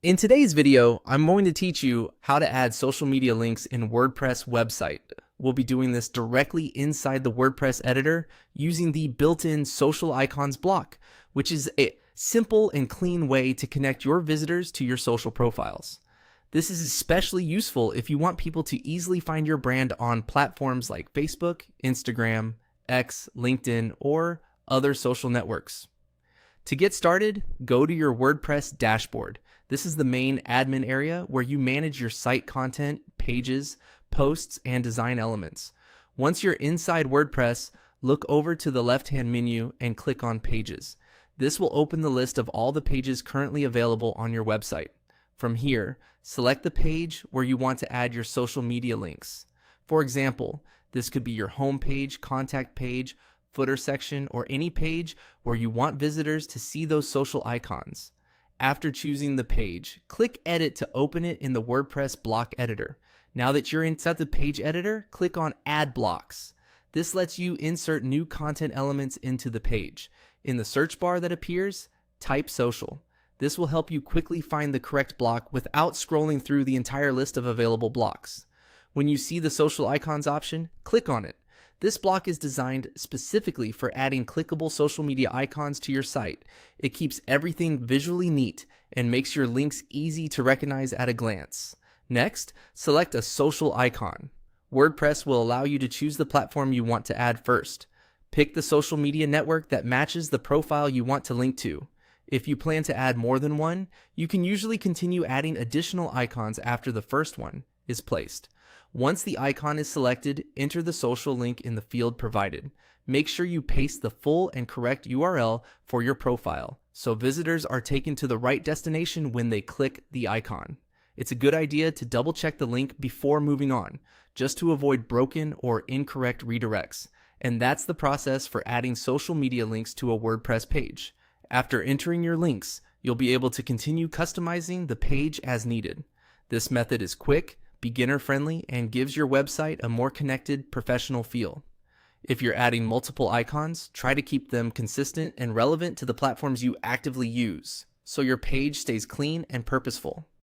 In today's video, I'm going to teach you how to add social media links in WordPress website. We'll be doing this directly inside the WordPress editor using the built-in social icons block, which is a simple and clean way to connect your visitors to your social profiles. This is especially useful if you want people to easily find your brand on platforms like Facebook, Instagram, X, LinkedIn, or other social networks. To get started, go to your WordPress dashboard. This is the main admin area where you manage your site content, pages, posts, and design elements. Once you're inside WordPress, look over to the left-hand menu and click on Pages. This will open the list of all the pages currently available on your website. From here, select the page where you want to add your social media links. For example, this could be your home page, contact page, footer section, or any page where you want visitors to see those social icons. After choosing the page, click Edit to open it in the WordPress block editor. Now that you're inside the page editor, click on Add Blocks. This lets you insert new content elements into the page. In the search bar that appears, type social. This will help you quickly find the correct block without scrolling through the entire list of available blocks. When you see the social icons option, click on it. This block is designed specifically for adding clickable social media icons to your site. It keeps everything visually neat and makes your links easy to recognize at a glance. Next, select a social icon. WordPress will allow you to choose the platform you want to add first. Pick the social media network that matches the profile you want to link to. If you plan to add more than one, you can usually continue adding additional icons after the first one is placed. Once the icon is selected, enter the social link in the field provided. Make sure you paste the full and correct URL for your profile, so visitors are taken to the right destination when they click the icon. It's a good idea to double check the link before moving on, just to avoid broken or incorrect redirects. And that's the process for adding social media links to a WordPress page. After entering your links, you'll be able to continue customizing the page as needed. This method is quick, beginner-friendly, and gives your website a more connected, professional feel. If you're adding multiple icons, try to keep them consistent and relevant to the platforms you actively use, so your page stays clean and purposeful.